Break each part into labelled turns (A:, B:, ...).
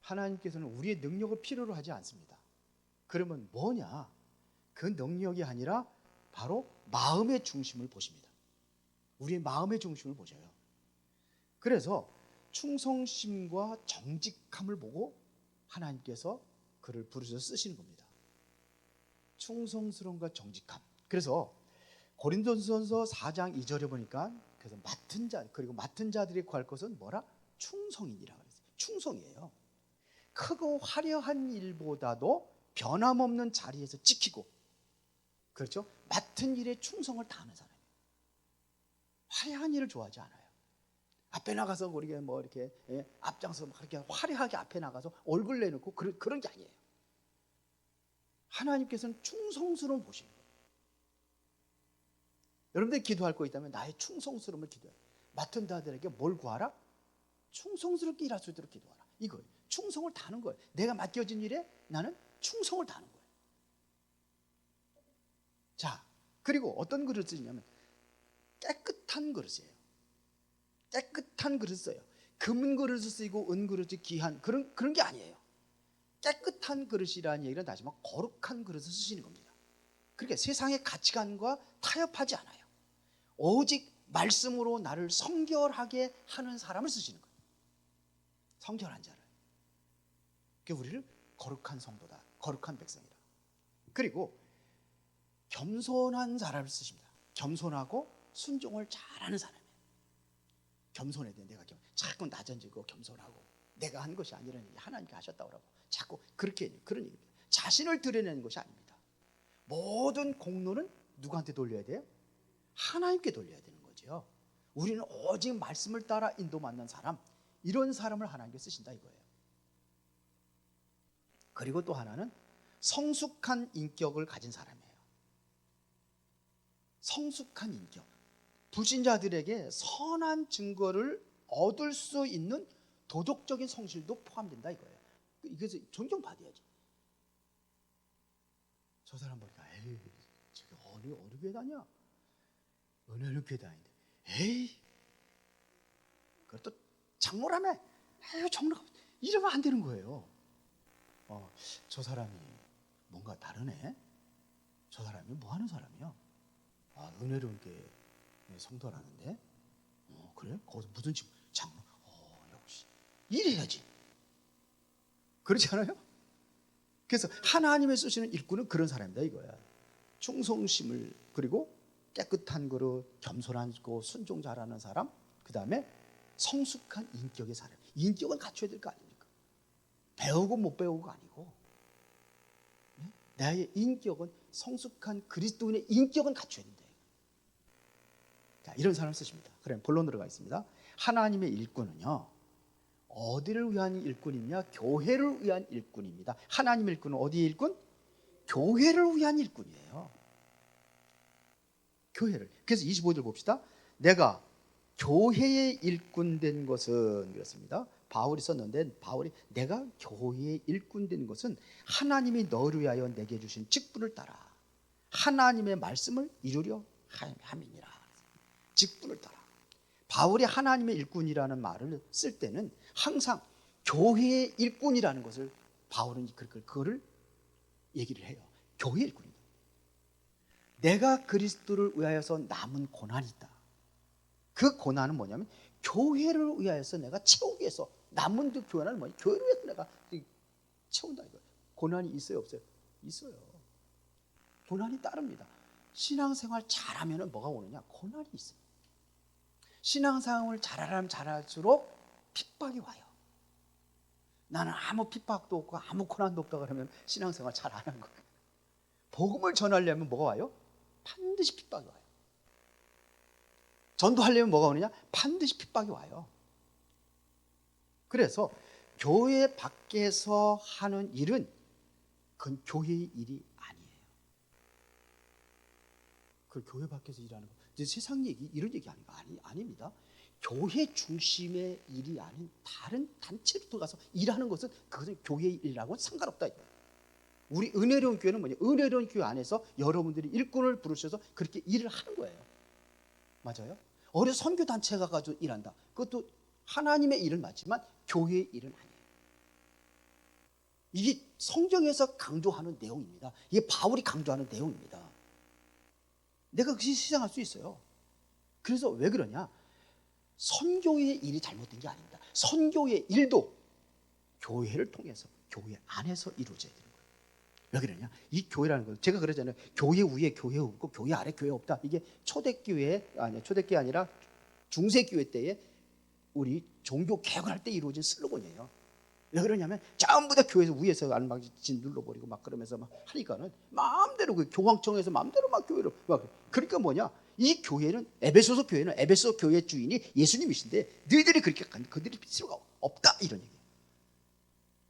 A: 하나님께서는 우리의 능력을 필요로 하지 않습니다. 그러면 뭐냐? 그 능력이 아니라 바로 마음의 중심을 보십니다. 우리의 마음의 중심을 보셔요. 그래서 충성심과 정직함을 보고 하나님께서 그를 부르셔서 쓰시는 겁니다. 충성스러움과 정직함. 그래서 고린도전서 4장 2절에 보니까 그래서 맡은 자 그리고 맡은 자들이 구할 것은 뭐라? 충성이니라 그랬어요. 충성이에요. 크고 화려한 일보다도 변함없는 자리에서 지키고, 그렇죠? 맡은 일에 충성을 다하는 사람이에요. 화려한 일을 좋아하지 않아요. 앞에 나가서 우리가 뭐 이렇게 앞장서 그렇게 화려하게 앞에 나가서 얼굴 내놓고 그런 게 아니에요. 하나님께서는 충성스러움 보시는 거예요. 여러분들이 기도할 거 있다면 나의 충성스러움을 기도해요. 맡은 자들에게 뭘 구하라? 충성스럽게 일할 수 있도록 기도하라. 이거예요. 충성을 다하는 거예요. 내가 맡겨진 일에 나는 충성을 다하는 거예요. 자, 그리고 어떤 그릇을 쓰냐면 깨끗한 그릇이에요. 깨끗한 그릇을 써요. 금 그릇을 쓰고 은 그릇이 귀한 그런 게 아니에요. 깨끗한 그릇이라는 얘기는 다시 말해 거룩한 그릇을 쓰시는 겁니다. 그러니까 세상의 가치관과 타협하지 않아요. 오직 말씀으로 나를 성결하게 하는 사람을 쓰시는 거예요. 성결한 자를. 그러니까 우리를 거룩한 성도다, 거룩한 백성이다. 그리고 겸손한 사람을 쓰십니다. 겸손하고 순종을 잘하는 사람이에요. 겸손해야 돼. 내가 자꾸 낮아지고 겸손하고 내가 한 것이 아니라 하나님께 하셨다고 하고 자꾸 그런 얘기입니다. 자신을 드러내는 것이 아닙니다. 모든 공로는 누구한테 돌려야 돼요? 하나님께 돌려야 되는 거죠. 우리는 오직 말씀을 따라 인도 받는 사람, 이런 사람을 하나님께 쓰신다 이거예요. 그리고 또 하나는 성숙한 인격을 가진 사람이에요. 성숙한 인격. 불신자들에게 선한 증거를 얻을 수 있는 도덕적인 성실도 포함된다 이거예요. 이것을 존경받아야지. 저 사람 보니까 에이, 저게 어느 교회 다녀? 어느 교회 다니는데 에이, 그것도 장로라며. 에이, 장로가 이러면 안 되는 거예요. 저 사람이 뭔가 다르네. 저 사람이 뭐 하는 사람이야? 은혜로운 교회 성도라는데. 그래? 거기서 무슨 장로? 역시 이래야지. 그렇지 않아요? 그래서 하나님의 쓰시는 일꾼은 그런 사람이다 이거야. 충성심을, 그리고 깨끗한 그릇, 겸손하고 순종 잘하는 사람, 그 다음에 성숙한 인격의 사람. 인격은 갖춰야 될 거 아닙니까? 배우고 못 배우고가 아니고, 나의 인격은 성숙한 그리스도인의 인격은 갖춰야 된다. 자, 이런 사람을 쓰십니다. 그럼 본론으로 가겠습니다. 하나님의 일꾼은요, 어디를 위한 일꾼이냐? 교회를 위한 일꾼입니다. 하나님의 일꾼은 어디의 일꾼? 교회를 위한 일꾼이에요. 교회를. 그래서 25절 봅시다. 내가 교회의 일꾼 된 것은, 그렇습니다. 바울이 썼는데, 바울이 내가 교회의 일꾼 된 것은 하나님이 너를 위하여 내게 주신 직분을 따라 하나님의 말씀을 이루려 함이니라. 직분을 따라. 바울이 하나님의 일꾼이라는 말을 쓸 때는 항상 교회의 일꾼이라는 것을 바울은 그거를 얘기를 해요. 교회의 일꾼이다. 내가 그리스도를 위하여서 남은 고난이 있다. 그 고난은 뭐냐면 교회를 위하여서 내가 채우기 위해서 남은 그 고난은 뭐냐? 교회를 위해서 내가 채운다 이거예요. 고난이 있어요, 없어요? 있어요. 고난이 따릅니다. 신앙생활 잘하면 뭐가 오느냐? 고난이 있어요. 신앙생활을 잘하면 잘할수록 핍박이 와요. 나는 아무 핍박도 없고 아무 고난도 없다 그러면 신앙생활 잘 안 하는 거예요. 복음을 전하려면 뭐가 와요? 반드시 핍박이 와요. 전도하려면 뭐가 오느냐? 반드시 핍박이 와요. 그래서 교회 밖에서 하는 일은 그건 교회의 일이 아니에요. 그 교회 밖에서 일하는 거, 이제 세상 얘기, 이런 얘기 아닙니다. 교회 중심의 일이 아닌 다른 단체로 들어가서 일하는 것은 그것은 교회의 일하고는 상관없다. 우리 은혜로운 교회는 뭐냐? 은혜로운 교회 안에서 여러분들이 일꾼을 부르셔서 그렇게 일을 하는 거예요. 맞아요? 어디 선교 단체가 가지고 일한다. 그것도 하나님의 일은 맞지만 교회의 일은 아니에요. 이게 성경에서 강조하는 내용입니다. 이게 바울이 강조하는 내용입니다. 내가 그것이 시장할 수 있어요. 그래서 왜 그러냐? 선교의 일이 잘못된 게 아닙니다. 선교의 일도 교회를 통해서, 교회 안에서 이루어져야 되는 거예요. 왜 그러냐? 이 교회라는 건 제가 그러잖아요. 교회 위에 교회 없고 교회 아래 교회 없다. 이게 초대교회 아니야, 초대교회 아니라 중세교회 때에 우리 종교 개혁을 할 때 이루어진 슬로건이에요. 왜 그러냐면 전부 다 교회에서 위에서 안방진 눌러버리고 막 그러면서 막 하니까는 마음대로 그 교황청에서 마음대로 막 교회를 막, 그러니까 뭐냐? 이 교회는 에베소서 교회는 에베소 교회 주인이 예수님이신데 너희들이 그렇게 그들이 필요가 없다 이런 얘기예요.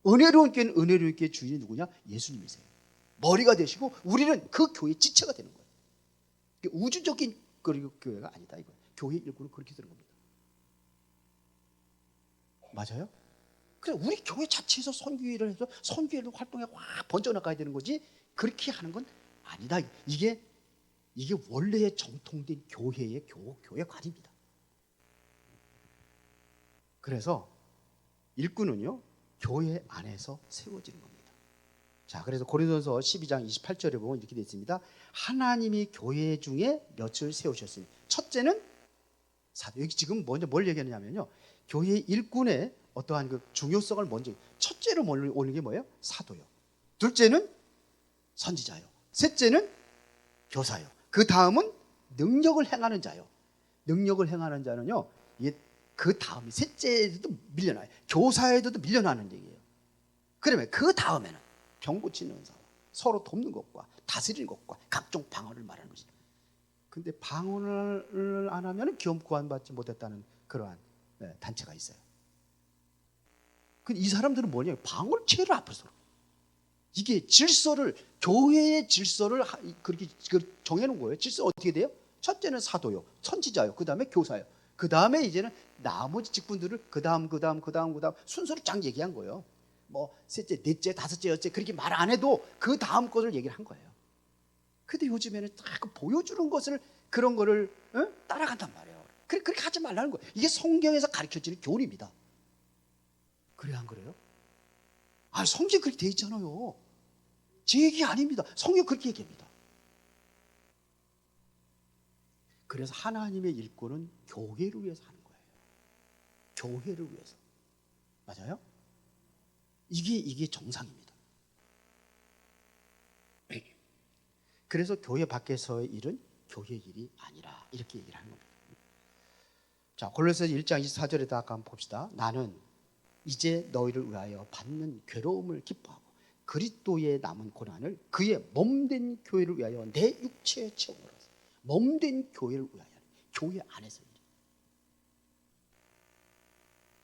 A: 은혜로운 교회는 은혜로운 교회 주인이 누구냐? 예수님이세요. 머리가 되시고 우리는 그 교회 지체가 되는 거예요. 우주적인 그리고 교회가 아니다 이거. 교회 일꾼은 그렇게 되는 겁니다. 맞아요? 그래 우리 교회 자체에서 선교회를 해서 선교회 활동에 확 번져나가야 되는 거지 그렇게 하는 건 아니다. 이게 원래의 정통된 교회의 교회관입니다. 그래서 일꾼은요 교회 안에서 세워지는 겁니다. 자, 그래서 고린도전서 12장 28절에 보면 이렇게 되어 있습니다. 하나님이 교회 중에 몇을 세우셨으니 첫째는 사도. 여기 지금 먼저 뭘 얘기하느냐면요, 교회 일꾼의 어떠한 그 중요성을 먼저 첫째로 올리는 게 뭐예요? 사도요. 둘째는 선지자요. 셋째는 교사요. 그 다음은 능력을 행하는 자요. 능력을 행하는 자는요, 이게 그 다음이 셋째에도 밀려나요. 교사에도 밀려나는 얘기예요. 그러면 그 다음에는 병 고치는 사람, 서로 돕는 것과 다스리는 것과 각종 방언을 말하는 것이죠. 근데 방언을 안 하면 구원받지 못했다는 그러한 단체가 있어요. 이 사람들은 뭐냐? 방언체를 앞에서 이게 질서를, 교회의 질서를 그렇게 정해놓은 거예요. 질서 어떻게 돼요? 첫째는 사도요, 선지자요, 그 다음에 교사요, 그 다음에 이제는 나머지 직분들을 그 다음 순서를 쫙 얘기한 거예요. 뭐 셋째, 넷째, 다섯째, 여째 그렇게 말 안 해도 그 다음 것을 얘기를 한 거예요. 근데 요즘에는 딱 보여주는 것을 그런 거를 따라간단 말이에요. 그렇게 하지 말라는 거예요. 이게 성경에서 가르쳐지는 교훈입니다. 그래 안 그래요? 아, 성경 그렇게 돼 있잖아요. 제 얘기 아닙니다. 성경 그렇게 얘기합니다. 그래서 하나님의 일꾼은 교회를 위해서 하는 거예요. 교회를 위해서. 맞아요? 이게 정상입니다. 그래서 교회 밖에서의 일은 교회 일이 아니라 이렇게 얘기를 하는 겁니다. 자, 골로새서 1장 24절에다 아까 한번 봅시다. 나는 이제 너희를 위하여 받는 괴로움을 기뻐하고 그리스도의 남은 고난을 그의 몸된 교회를 위하여 내 육체의 체험으로 몸된 교회를 위하여, 교회 안에서 일이에요.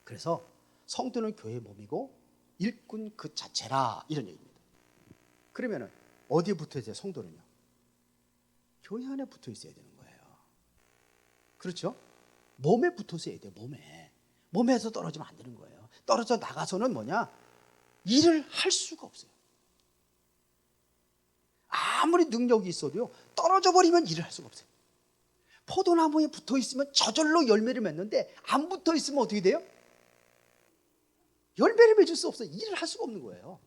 A: 그래서 성도는 교회의 몸이고 일꾼 그 자체라 이런 얘기입니다. 그러면은 어디에 붙어 있어요? 성도는요, 교회 안에 붙어 있어야 되는 거예요. 그렇죠? 몸에 붙어 있어야 돼요. 몸에서 떨어지면 안 되는 거예요. 떨어져 나가서는 뭐냐? 일을 할 수가 없어요. 아무리 능력이 있어도요, 떨어져 버리면 일을 할 수가 없어요. 포도나무에 붙어 있으면 저절로 열매를 맺는데 안 붙어 있으면 어떻게 돼요? 열매를 맺을 수 없어요. 일을 할 수가 없는 거예요.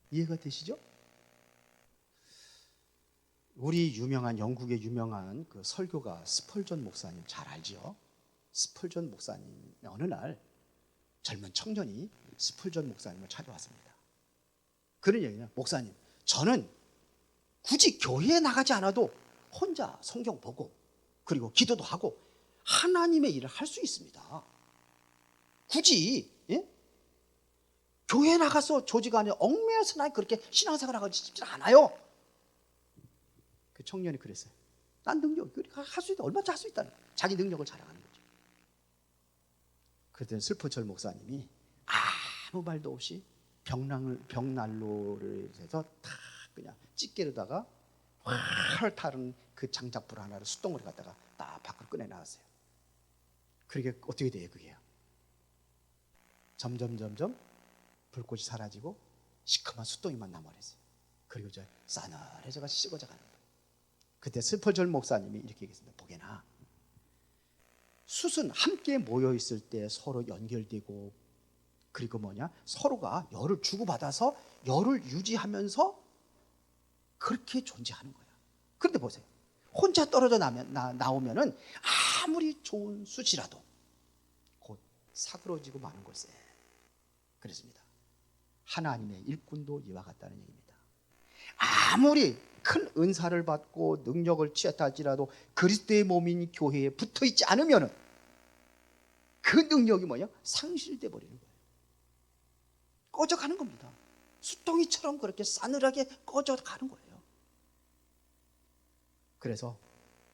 A: 이해가 되시죠? 우리 영국의 유명한 그 설교가 스펄전 목사님 잘 알죠? 스펄전 목사님 어느 날 젊은 청년이 스펄전 목사님을 찾아왔습니다. 그런 얘기냐? 목사님, 저는 굳이 교회에 나가지 않아도 혼자 성경 보고 그리고 기도도 하고 하나님의 일을 할 수 있습니다. 굳이 교회에 나가서 조직 안에 얽매여서 난 그렇게 신앙생활 하고 싶지 않아요. 그 청년이 그랬어요. 난 능력 할 수 있다. 얼마나 할 수 있다. 자기 능력을 자랑하는 거죠. 그랬더니 슬퍼절 목사님이 아무 말도 없이 벽난로를 해서 탁 그냥 집게로다가 활 타는 그 장작불 하나를 숯덩어리 갖다가 딱 밖으로 꺼내 나왔어요. 그러게 어떻게 돼요, 그게요? 점점 불꽃이 사라지고 시커먼 숯덩이만 남아있어요. 그리고 저 싸늘해져가 식어져 가는 거예요. 그때 슬퍼절 목사님이 이렇게 얘기했습니다. 보게나 숯은 함께 모여 있을 때 서로 연결되고 그리고 서로가 열을 주고받아서 열을 유지하면서 그렇게 존재하는 거야. 그런데 보세요. 혼자 떨어져 나오면은 아무리 좋은 숯이라도 곧 사그러지고 마는 것에 그랬습니다. 하나님의 일꾼도 이와 같다는 얘기입니다. 아무리 큰 은사를 받고 능력을 취했다 할지라도 그리스도의 몸인 교회에 붙어있지 않으면 그 능력이 상실돼 버리는 거예요. 꺼져가는 겁니다. 숯덩이처럼 그렇게 싸늘하게 꺼져가는 거예요. 그래서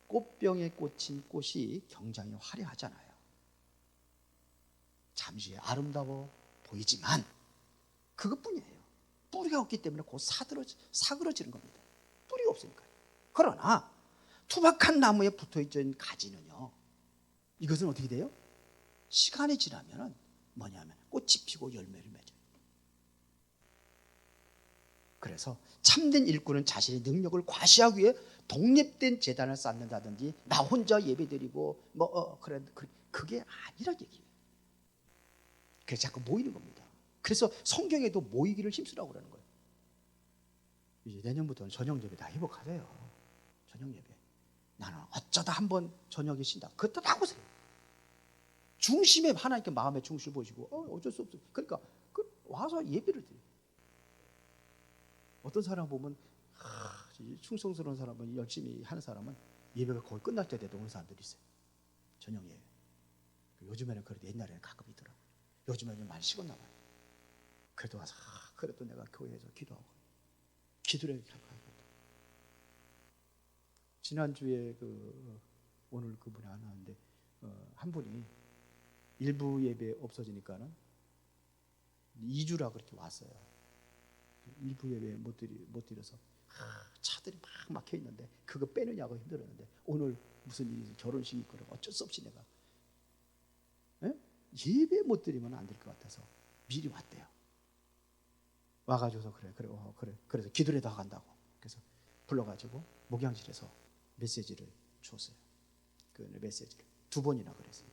A: 꽃병에 꽂힌 꽃이 굉장히 화려하잖아요. 잠시 아름다워 보이지만 그것뿐이에요. 뿌리가 없기 때문에 곧 사그러지는 겁니다. 뿌리가 없으니까요. 그러나 투박한 나무에 붙어있던 가지는요, 이것은 어떻게 돼요? 시간이 지나면 꽃이 피고 열매를 맺어요. 그래서 참된 일꾼은 자신의 능력을 과시하기 위해 독립된 재단을 쌓는다든지 나 혼자 예배드리고 그게 아니란 얘기예요. 그래서 자꾸 모이는 겁니다. 그래서 성경에도 모이기를 힘쓰라고 그러는 거예요. 이제 내년부터는 저녁 예배 다 회복하세요. 저녁 예배. 나는 어쩌다 한번 저녁에 쉰다. 그것도 다 보세요. 중심에 하나님께 마음의 중심을 보시고 어쩔 수 없어요. 그러니까 와서 예배를 드려요. 어떤 사람 보면 충성스러운 사람은 열심히 하는 사람은 예배가 거의 끝날 때 돼도 오는 사람들이 있어요. 저녁 예배. 요즘에는 그래도 옛날에는 가끔 있더라고요. 요즘에는 많이 식었나 봐요. 그래도 와서 그래도 내가 교회에서 기도하고 기도를 하고. 지난주에 오늘 그분이 안 왔는데 한 분이 일부 예배 없어지니까는 2주라 그렇게 왔어요. 일부 예배 못 드려서 차들이 막 막혀 있는데 그거 빼느냐고 힘들었는데 오늘 무슨 일이 결혼식이 있고 어쩔 수 없이 내가 예배 못 드리면 안 될 것 같아서 미리 왔대요. 와가지고서 그래. 그래서 기도라도 간다고. 그래서 불러가지고 목양실에서 메시지를 줬어요. 그 메시지를 2번이나 그랬어요.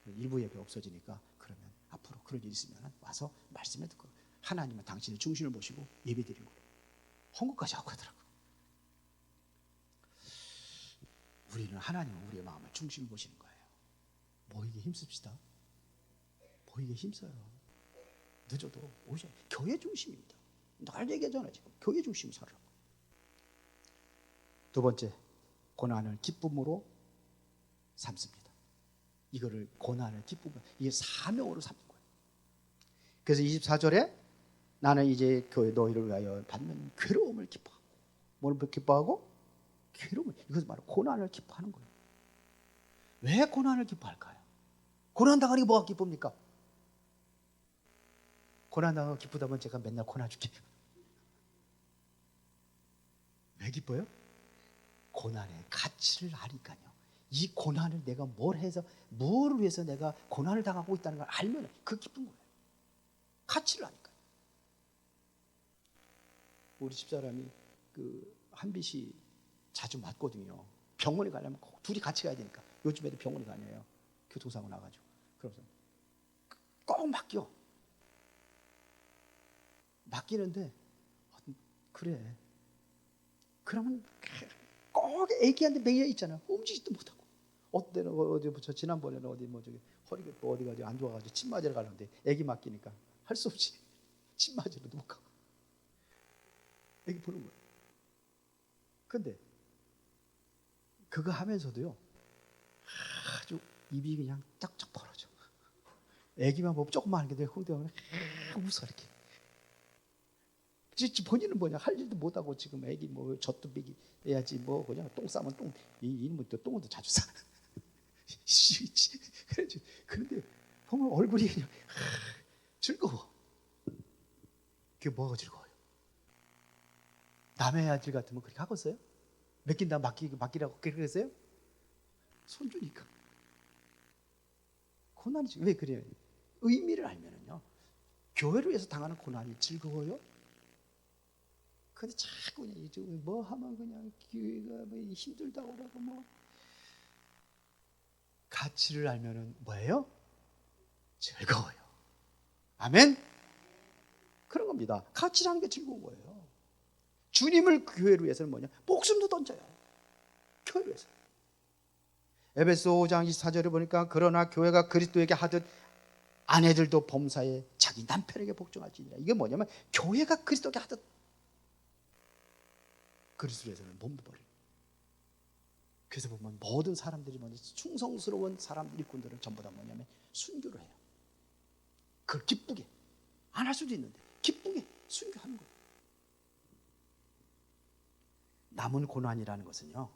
A: 일부 예배 없어지니까 그러면 앞으로 그런 일 있으면 와서 말씀해 듣고 하나님은 당신의 중심을 모시고 예배 드리는 거예요. 헌금까지 하고 하더라고요. 우리는 하나님은 우리의 마음을 중심을 보시는 거예요. 모이게 힘씁시다. 모이게 힘써요. 늦어도 오셔야 교회 중심입니다. 날 얘기하잖아요. 지금 교회 중심 살아라고. 두 번째, 고난을 기쁨으로 삼습니다. 이거를 고난을 기쁨으로, 이게 사명으로 삼는 거예요. 그래서 24절에 나는 이제 너희를 위하여 받는 괴로움을 기뻐하고, 뭘 기뻐하고? 괴로움을. 이것은 바로 고난을 기뻐하는 거예요. 왜 고난을 기뻐할까요? 고난 당하는 게 뭐가 기쁩니까? 고난 당하고 기쁘다면 제가 맨날 고난 줄게요. 왜 기뻐요? 고난의 가치를 아니까요. 이 고난을 내가 뭘 위해서 내가 고난을 당하고 있다는 걸 알면 그 기쁜 거예요. 가치를 아니까요. 우리 집사람이 한빛이 자주 맞거든요. 병원에 가려면 꼭 둘이 같이 가야 되니까. 요즘에도 병원에 다녀요. 교통사고 나가지고. 그래서 꼭 맡기는데 그래. 그러면 꼭 애기한테 매여 있잖아. 움직이지도 못하고. 어때는 저 지난번에는 허리가 어디 가지고 안 좋아가지고 침 맞으러 가는데 애기 맡기니까 할 수 없이 침 맞으러도 못 가고. 애기 보는 거야. 근데 그거 하면서도요, 아주 입이 그냥 쩍쩍 벌어져. 애기만 보면 조금만 하는 게 홍대하면 웃어 이렇게. 본인은 할 일도 못하고 지금 애기 젖도 비기 해야지 그냥 똥 싸면 이놈은 또 똥은 또 자주 싸. 그런데 보면 얼굴이 그냥 즐거워. 그게 뭐가 즐거워요? 남의 아들 같으면 그렇게 하겠어요? 맡긴다 맡기라고 그렇게 했어요? 손주니까. 고난이지. 왜 그래요? 의미를 알면은요, 교회를 위해서 당하는 고난이 즐거워요? 근데 자꾸 그냥 하면 그냥 교회가 힘들다고 그러고 가치를 알면은 뭐예요? 즐거워요. 아멘? 그런 겁니다. 같이 하는 게 즐거운 거예요. 주님을 교회를 위해서는 뭐냐? 목숨도 던져요. 교회를 위해서. 에베소 5장 24절에 보니까 그러나 교회가 그리스도에게 하듯 아내들도 범사에 자기 남편에게 복종할지니라. 이게 뭐냐면 교회가 그리스도에게 하듯 그리스도에서는 몸버려. 그래서 보면 모든 사람들이 뭐냐, 충성스러운 사람 일꾼들은 전부 다 뭐냐면 순교를 해요. 그걸 기쁘게 안 할 수도 있는데 기쁘게 순교하는 거예요. 남은 고난이라는 것은요,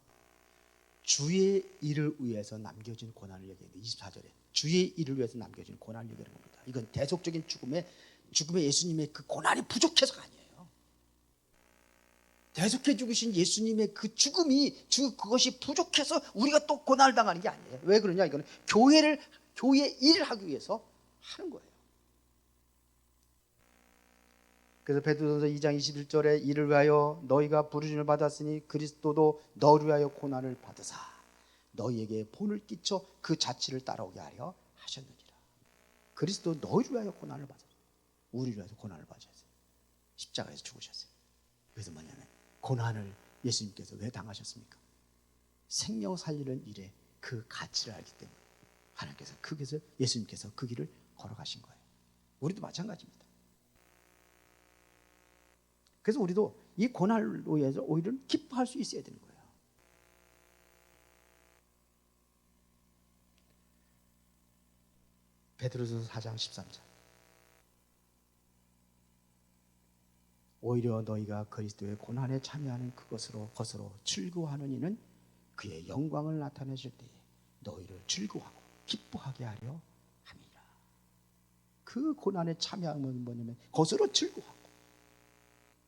A: 주의 일을 위해서 남겨진 고난을 얘기해요. 24절에 주의 일을 위해서 남겨진 고난을 얘기하는 겁니다. 이건 대속적인 죽음의 예수님의 그 고난이 부족해서가 아니에요. 대속해 죽으신 예수님의 그 죽음이 그것이 부족해서 우리가 또 고난을 당하는 게 아니에요. 왜 그러냐? 이거는 교회 일을 하기 위해서 하는 거예요. 그래서 베드로전서 2장 21절에 이를 위하여 너희가 부르심을 받았으니 그리스도도 너를 위하여 고난을 받으사 너희에게 본을 끼쳐 그 자취를 따라오게 하려 하셨느니라. 그리스도 너희를 위하여 고난을 받았어요. 우리를 위해서 고난을 받으셨어요. 십자가에서 죽으셨어요. 그래서 뭐냐면 고난을 예수님께서 왜 당하셨습니까? 생명 살리는 일에 그 가치를 알기 때문에 하나님께서 그래서 예수님께서 그 길을 걸어가신 거예요. 우리도 마찬가지입니다. 그래서 우리도 이 고난으로 인해서 오히려 기뻐할 수 있어야 되는 거예요. 베드로전서 4장 13절. 오히려 너희가 그리스도의 고난에 참여하는 것으로 즐거워하는 이는 그의 영광을 나타내실 때에 너희를 즐거워하고 기뻐하게 하려 함이라. 그 고난에 참여하면 뭐냐면 것으로 즐거워하고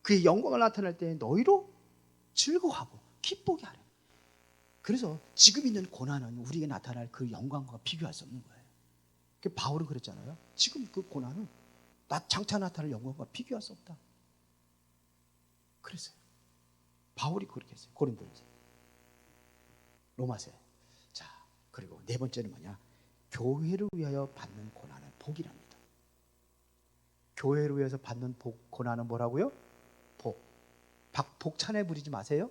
A: 그의 영광을 나타낼 때에 너희로 즐거워하고 기쁘게 하려. 그래서 지금 있는 고난은 우리에게 나타날 그 영광과 비교할 수 없는 거예요. 바울은 그랬잖아요. 지금 그 고난은 장차 나타날 영광과 비교할 수 없다. 그랬어요. 바울이 그렇게 했어요. 고린도에서, 로마서에. 자, 그리고 네 번째는 뭐냐? 교회를 위하여 받는 고난은 복이랍니다. 교회를 위해서 받는 고난은 뭐라고요? 복 찬에 부리지 마세요.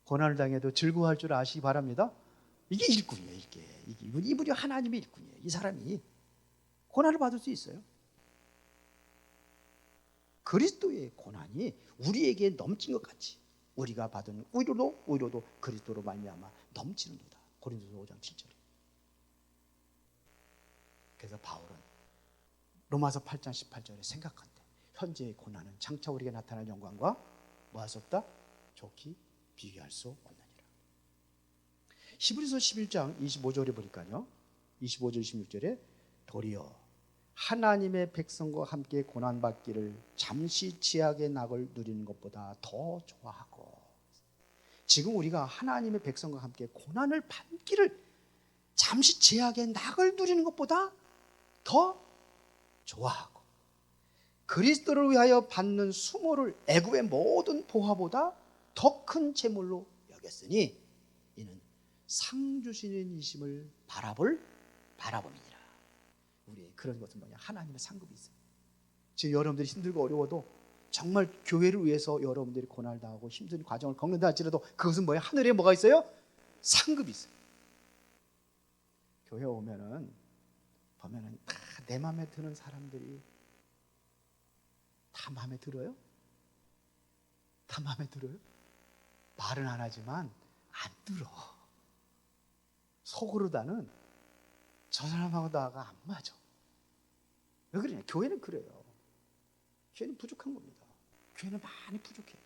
A: 고난을 당해도 즐거워할 줄 아시기 바랍니다. 이게 일꾼이에요. 이분이 하나님의 일꾼이에요. 이 사람이 고난을 받을 수 있어요. 그리스도의 고난이 우리에게 넘친 것 같이 우리가 받은 위로도 그리스도로 말미암아 넘치는도다. 고린도서 5장 7절에. 그래서 바울은 로마서 8장 18절에 생각한대. 현재의 고난은 장차 우리에게 나타날 영광과 뭐 할 수 없다? 좋게 비교할 수 없느니라. 히브리서 11장 25절에 보니까요, 25절 26절에 도리어 하나님의 백성과 함께 고난받기를 잠시 죄악의 낙을 누리는 것보다 더 좋아하고. 지금 우리가 하나님의 백성과 함께 고난을 받기를 잠시 죄악의 낙을 누리는 것보다 더 좋아하고 그리스도를 위하여 받는 수모를 애굽의 모든 보화보다 더 큰 재물로 여겼으니 이는 상 주시는 이심을 바라봄이니라. 우리 그런 것은 뭐냐? 하나님의 상급이 있어요. 지금 여러분들이 힘들고 어려워도 정말 교회를 위해서 여러분들이 고난을 당하고 힘든 과정을 겪는다 할지라도 그것은 뭐야? 하늘에 뭐가 있어요? 상급이 있어요. 교회 보면은 다 내 마음에 드는 사람들이 다 마음에 들어요? 다 마음에 들어요? 말은 안 하지만 안 들어. 속으로 나는 저 사람하고 나가 안 맞아. 왜 그러냐? 교회는 그래요. 교회는 부족한 겁니다. 교회는 많이 부족해요.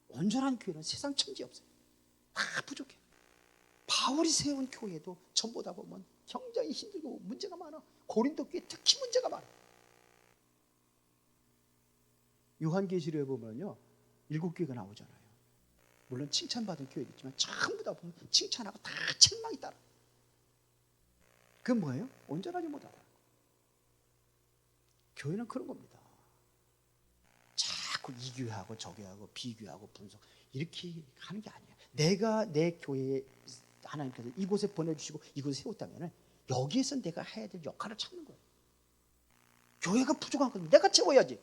A: 온전한 교회는 세상 천지 없어요. 다 부족해. 바울이 세운 교회도 전부 다 보면 굉장히 힘들고 문제가 많아. 고린도 교회 특히 문제가 많아. 요한계시록에 보면요, 7교회가 나오잖아요. 물론 칭찬받은 교회도 있지만 전부 다 보면 칭찬하고 다 책망이 따라. 그건 뭐예요? 온전하지 못하다. 교회는 그런 겁니다. 자꾸 이 교회하고 저 교회하고 비교하고 분석 이렇게 하는 게 아니에요. 내가 내 교회에 하나님께서 이곳에 보내주시고 이곳에 세웠다면 여기에서 내가 해야 될 역할을 찾는 거예요. 교회가 부족한 건 내가 채워야지.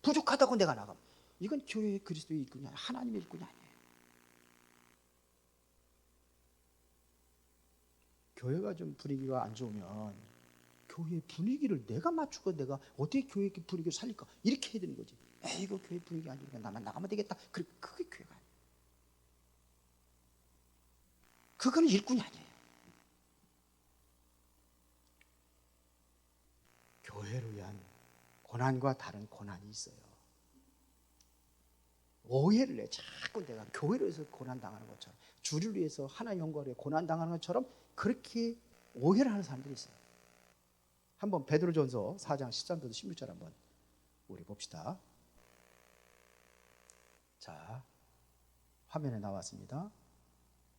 A: 부족하다고 내가 나가면 이건 교회의 그리스도의 일꾼이 아니야. 하나님의 일꾼이 아니에요. 교회가 좀 분위기가 안 좋으면 교회 분위기를 내가 맞추고 내가 어떻게 교회 분위기를 살릴까 이렇게 해야 되는 거지. 에이, 이거 교회 분위기 아니니까 나만 나가면 되겠다. 그게 교회가 아니에요. 그거는 일꾼이 아니에요. 교회를 위한 고난과 다른 고난이 있어요. 오해를 해. 자꾸 내가 교회를 위해서 고난당하는 것처럼, 주를 위해서 하나님 영광을 위해 고난당하는 것처럼 그렇게 오해를 하는 사람들이 있어요. 한번 베드로전서 4장 13절부터 16절 한번 우리 봅시다. 자, 화면에 나왔습니다.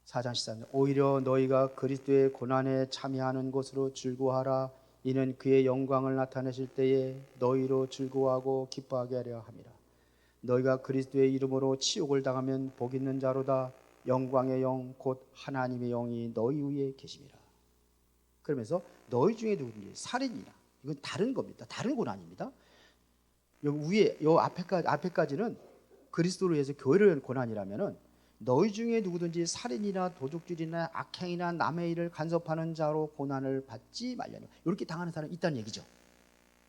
A: 4장 13절. 오히려 너희가 그리스도의 고난에 참여하는 것으로 즐거워하라. 이는 그의 영광을 나타내실 때에 너희로 즐거워하고 기뻐하게 하려 함이라. 너희가 그리스도의 이름으로 치욕을 당하면 복 있는 자로다. 영광의 영 곧 하나님의 영이 너희 위에 계심이라. 그러면서 너희 중에 누구든지 살인이나, 이건 다른 겁니다. 다른 고난입니다. 여기 위에 요 앞에까지는 그리스도로 해서 교회를 위한 고난이라면은 너희 중에 누구든지 살인이나 도둑질이나 악행이나 남의 일을 간섭하는 자로 고난을 받지 말려니, 이렇게 당하는 사람이 있다는 얘기죠.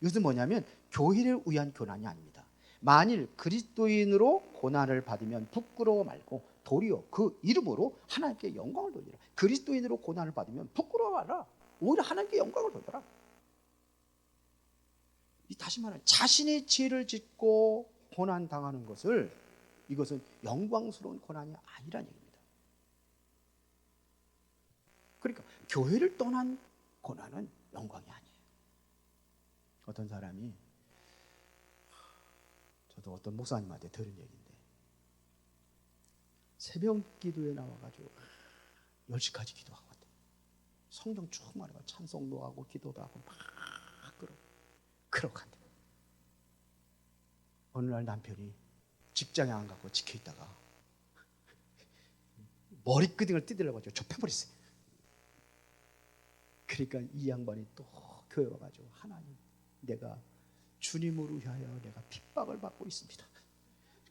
A: 이것은 뭐냐면 교회를 위한 고난이 아닙니다. 만일 그리스도인으로 고난을 받으면 부끄러워 말고 도리어 그 이름으로 하나님께 영광을 돌리라. 그리스도인으로 고난을 받으면 부끄러워 말라. 오히려 하나님께 영광을 돌려라. 다시 말하면 자신의 죄를 짓고 고난 당하는 것을, 이것은 영광스러운 고난이 아니라는 얘기입니다. 그러니까 교회를 떠난 고난은 영광이 아니에요. 어떤 사람이, 저도 어떤 목사님한테 들은 얘기인데, 새벽 기도에 나와가지고 10시까지 기도하고 왔대. 성령 충만하고 찬송도 하고 기도도 하고 막 그러고 간대. 어느 날 남편이 직장에 안 가고 지켜 있다가 머리끄댕을 뜯으려고 하죠. 좁혀버렸어요. 그러니까 이 양반이 또 교회 와가지고, 하나님, 내가 주님을 위하여 내가 핍박을 받고 있습니다.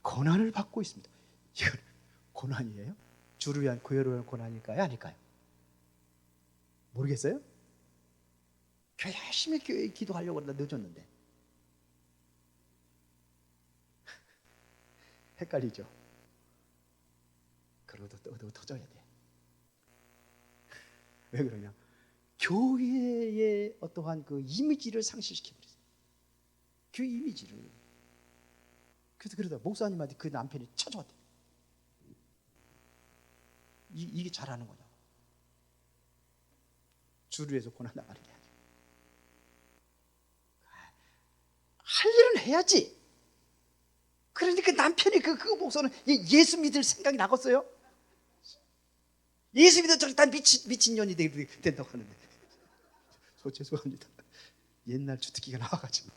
A: 고난을 받고 있습니다. 이건 고난이에요? 주를 위한, 교회를 위한 고난일까요? 아닐까요? 모르겠어요? 열심히 교회에 기도하려고 하다 늦었는데. 헷갈리죠? 그러다 또 터져야 돼. 왜 그러냐? 교회의 어떠한 그 이미지를 상실시켜버렸어요. 그 이미지를. 그래서 그러다 목사님한테 그 남편이 찾아왔대. 이게 잘하는 거냐? 주를 위해서 고난 당하는 게 아니야. 할 일은 해야지. 그러니까 남편이 그 목사는 예수 믿을 생각이 나겠어요? 예수 믿어 저기 다 미친년이 된다고 하는데. 저 죄송합니다. 옛날 주특기가 나와가지고.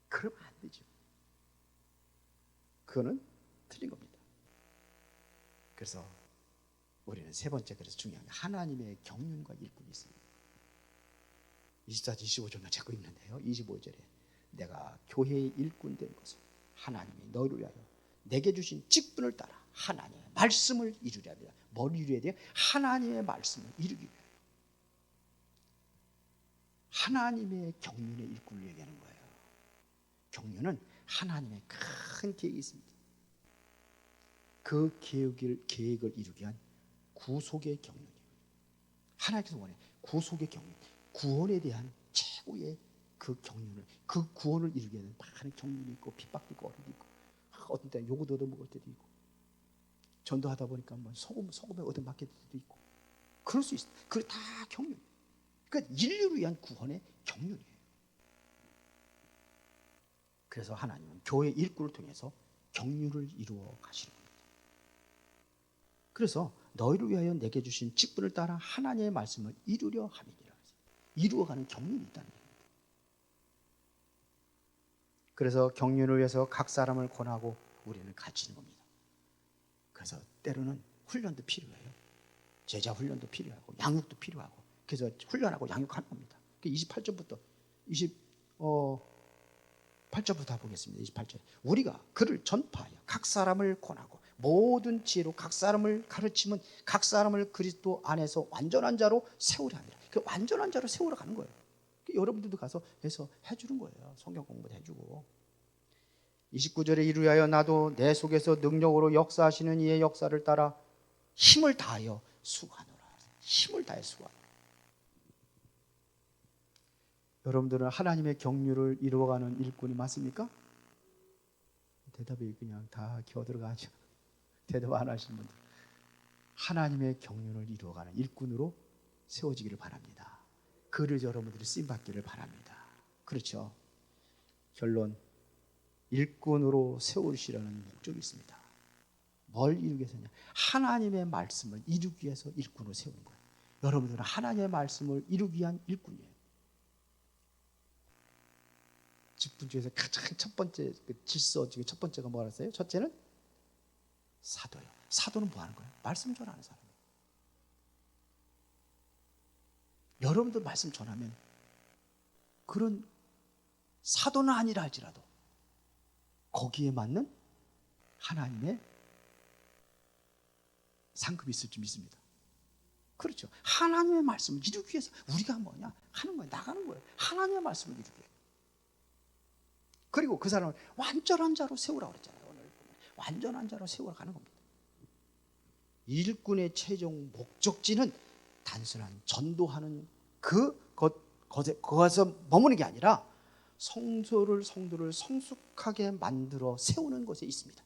A: 그러면 안 되죠. 그거는 틀린 겁니다. 그래서 우리는 세 번째, 그래서 중요한 게 하나님의 경륜과 일꾼이 있습니다. 24절 25절만 자꾸 읽는데요. 25절에 내가 교회의 일꾼 된 것은 하나님이 너를 위하여 내게 주신 직분을 따라 하나님의 말씀을 이루려 합니다. 뭘 이루어야 돼요? 하나님의 말씀을 이루기 위하여. 하나님의 경륜의 일꾼을 얘기하는 거예요. 경륜은 하나님의 큰 계획이 있습니다. 그 계획을 이루기 위한 구속의 경륜이에요. 하나님께서 원해 구속의 경륜, 구원에 대한 최고의 그 경륜을, 그 구원을 이루기 위한 많은 경륜이 있고 핍박도 있고 어려움도 있고, 어떤 때는 요구도 얻어먹을 때도 있고, 전도하다 보니까 뭐 소금에 얻어맞게 될 때도 있고, 그럴 수 있어요. 그게 다 경륜. 그러니까 인류를 위한 구원의 경륜이에요. 그래서 하나님은 교회 일꾼을 통해서 경륜을 이루어 가시는 겁니다. 그래서 너희를 위하여 내게 주신 직분을 따라 하나님의 말씀을 이루려 함이니라. 이루어가는 경륜이 있다는 겁니다. 그래서 경륜을 위해서 각 사람을 권하고 우리는 가르치는 겁니다. 그래서 때로는 훈련도 필요해요. 제자 훈련도 필요하고 양육도 필요하고, 그래서 훈련하고 양육하는 겁니다. 28절부터 28절부터 보겠습니다. 28절. 우리가 그를 전파하여 각 사람을 권하고 모든 지혜로 각 사람을 가르치면 각 사람을 그리스도 안에서 완전한 자로 세우려 하니라. 그 완전한 자로 세우러 가는 거예요. 여러분들도 가서 해서 해주는 거예요. 성경 공부도 해주고. 29절에 이루하여 나도 내 속에서 능력으로 역사하시는 이의 역사를 따라 힘을 다하여 수고하노라. 힘을 다해 수고하노라. 여러분들은 하나님의 경륜을 이루어가는 일꾼이 맞습니까? 대답이 그냥 다 기어들어가죠. 대답 안 하시는 분들. 하나님의 경륜을 이루어가는 일꾼으로 세워지기를 바랍니다. 그를 여러분들이 쓰임받기를 바랍니다. 그렇죠? 결론, 일꾼으로 세우시라는 목적이 있습니다. 뭘 이루기 위해서냐? 하나님의 말씀을 이루기 위해서 일꾼으로 세우는 거예요. 여러분들은 하나님의 말씀을 이루기 위한 일꾼이에요. 직분 중에서 가장 첫 번째 질서 중에 첫 번째가 뭐라 했어요? 첫째는 사도예요. 사도는 뭐 하는 거예요? 말씀 전하는 사람이에요. 여러분들 말씀 전하면 그런 사도는 아니라 할지라도 거기에 맞는 하나님의 상급이 있을 줄 믿습니다. 그렇죠. 하나님의 말씀을 이루기 위해서 우리가 뭐냐? 하는 거예요. 나가는 거예요. 하나님의 말씀을 이루기 위해서. 그리고 그 사람을 완전한 자로 세우라고 그랬잖아요. 오늘 완전한 자로 세우러 가는 겁니다. 일꾼의 최종 목적지는 단순한 전도하는 그것에서 머무는 게 아니라 성도를 성숙하게 만들어 세우는 것에 있습니다.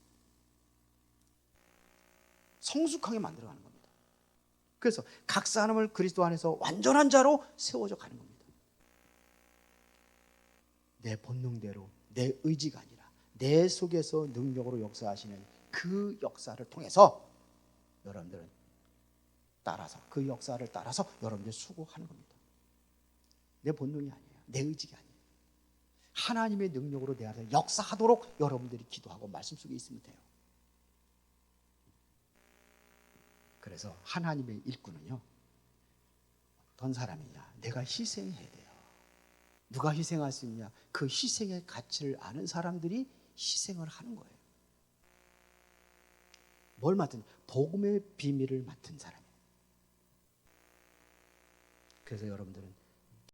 A: 성숙하게 만들어가는 겁니다. 그래서 각 사람을 그리스도 안에서 완전한 자로 세워져 가는 겁니다. 내 본능대로 내 의지가 아니라 내 속에서 능력으로 역사하시는 그 역사를 통해서 여러분들은 따라서 그 역사를 따라서 여러분들 수고하는 겁니다. 내 본능이 아니에요. 내 의지가 아니에요. 하나님의 능력으로 내 안에 역사하도록 여러분들이 기도하고 말씀 속에 있으면 돼요. 그래서 하나님의 일꾼은요, 어떤 사람이냐? 내가 희생해야 돼요. 누가 희생할 수 있냐? 그 희생의 가치를 아는 사람들이 희생을 하는 거예요. 뭘 맡은? 복음의 비밀을 맡은 사람이에요. 그래서 여러분들은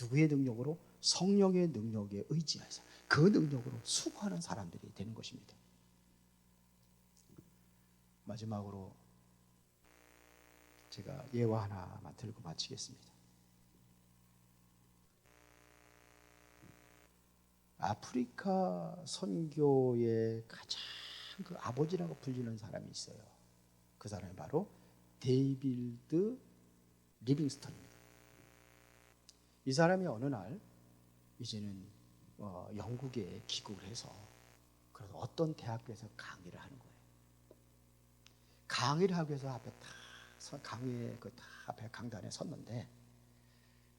A: 누구의 능력으로? 성령의 능력에 의지해서 그 능력으로 수고하는 사람들이 되는 것입니다. 마지막으로 제가 예화 하나만 들고 마치겠습니다. 아프리카 선교의 가장 그 아버지라고 불리는 사람이 있어요. 그 사람이 바로 데이비드 리빙스턴입니다. 이 사람이 어느 날 이제는 영국에 귀국을 해서 그래서 어떤 대학교에서 강의를 하는 거예요. 강의를 하기 위해서 앞에 강의의 그 앞에 강단에 섰는데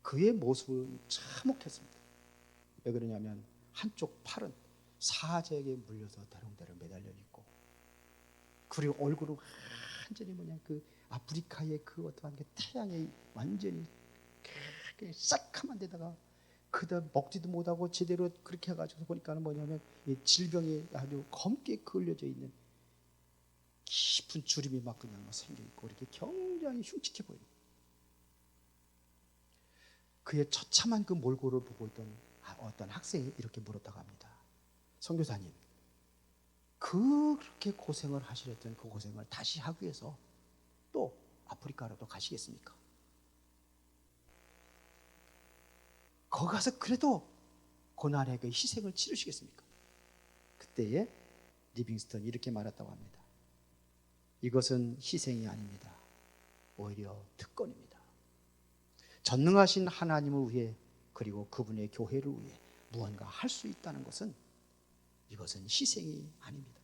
A: 그의 모습은 참혹했습니다. 왜 그러냐면 한쪽 팔은 사제에게 물려서 대롱대롱 매달려 있고, 그리고 얼굴은 완전히 그 아프리카의 그 어떠한 게 태양에 완전히 새까만 데다가 그다 먹지도 못하고 제대로 그렇게 해가지고 보니까는 뭐냐면 이 질병이 아주 검게 그을려져 있는 깊은 주름이 막 그냥 생겨 있고 이렇게 굉장히 흉측해 보입니다. 그의 처참한 그 몰골을 보고 있던 어떤 학생이 이렇게 물었다고 합니다. 선교사님, 그렇게 고생을 하시렸던 그 고생을 다시 하기 위해서 또 아프리카로도 가시겠습니까? 거기 가서 그래도 고난의 그 희생을 치르시겠습니까? 그때에 리빙스턴이 이렇게 말했다고 합니다. 이것은 희생이 아닙니다. 오히려 특권입니다. 전능하신 하나님을 위해 그리고 그분의 교회를 위해 무언가 할 수 있다는 것은 이것은 희생이 아닙니다.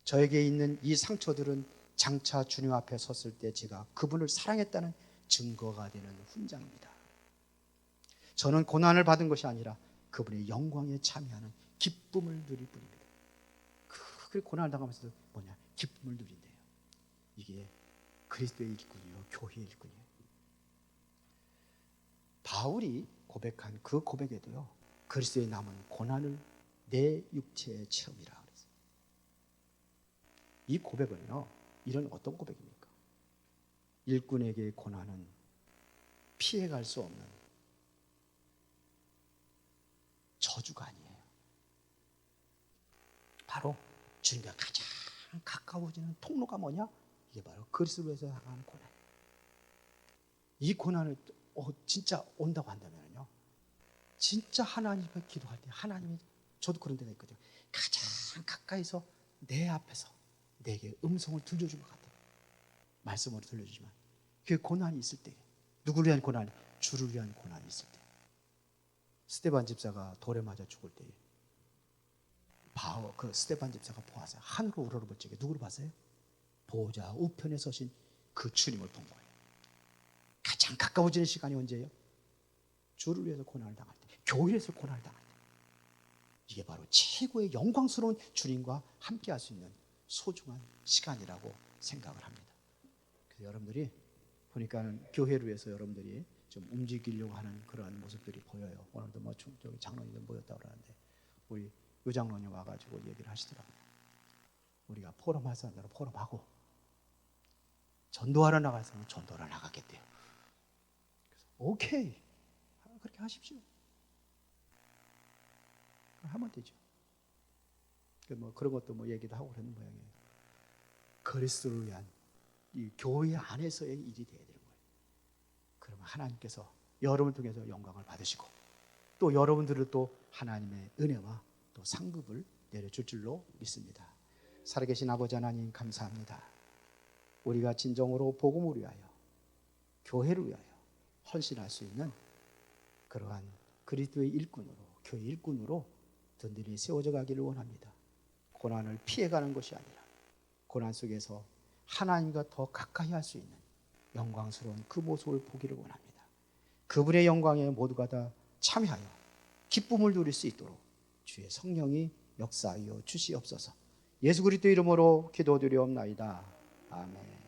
A: 저에게 있는 이 상처들은 장차 주님 앞에 섰을 때 제가 그분을 사랑했다는 증거가 되는 훈장입니다. 저는 고난을 받은 것이 아니라 그분의 영광에 참여하는 기쁨을 누릴 뿐입니다. 그 고난을 당하면서도 뭐냐? 기쁨을 누린대요. 이게 그리스도의 일꾼이요, 교회의 일꾼이에요. 바울이 고백한 그 고백에도요, 그리스도의 남은 고난을 내 육체의 체험이라 그랬어요. 이 고백은요, 이런 어떤 고백입니까? 일꾼에게 고난은 피해갈 수 없는 저주가 아니에요. 바로 주님과 가장 가까워지는 통로가 뭐냐? 이게 바로 그리스도에서 향한 고난. 이 고난을 진짜 온다고 한다면요, 진짜 하나님께 기도할 때 하나님이, 저도 그런 데가 있거든요, 가장 가까이서 내 앞에서 내게 음성을 들려준 것 같아요. 말씀으로 들려주지만 그 고난이 있을 때, 누구를 위한 고난이? 주를 위한 고난이 있을 때, 스데반 집사가 돌에 맞아 죽을 때에 그 스데반 집사가 보아서 하늘로 우러러볼 적에 누구를 봤어요? 보호자 우편에 서신 그 주님을 본 거예요. 가장 가까워지는 시간이 언제예요? 주를 위해서 고난을 당할 때, 교회에서 고난을 당할 때. 이게 바로 최고의 영광스러운 주님과 함께 할 수 있는 소중한 시간이라고 생각을 합니다. 그래서 여러분들이 보니까 교회를 위해서 여러분들이 좀 움직이려고 하는 그러한 모습들이 보여요. 오늘도 뭐 저기 장로님들 모였다고 그러는데 우리 유장로님 와가지고 얘기를 하시더라고요. 우리가 포럼할 사람들은 포럼하고 전도하러 나갈 사람은 전도하러 나가겠대요. 그래서 오케이, 그렇게 하십시오. 하면 되죠. 뭐 그런 것도 뭐 얘기도 하고 그러는 모양이에요. 그리스도를 위한 이 교회 안에서의 일이 돼야 되는 거예요. 그러면 하나님께서 여러분을 통해서 영광을 받으시고, 또 여러분들을 또 하나님의 은혜와 또 상급을 내려줄 줄로 믿습니다. 살아계신 아버지 하나님, 감사합니다. 우리가 진정으로 복음을 위하여, 교회를 위하여 헌신할 수 있는 그러한 그리스도의 일꾼으로, 교회 일꾼으로 든든히 세워져 가기를 원합니다. 고난을 피해가는 것이 아니라 고난 속에서 하나님과 더 가까이 할 수 있는 영광스러운 그 모습을 보기를 원합니다. 그분의 영광에 모두가 다 참여하여 기쁨을 누릴 수 있도록 주의 성령이 역사하여 주시옵소서. 예수 그리스도 이름으로 기도드리옵나이다. 아멘.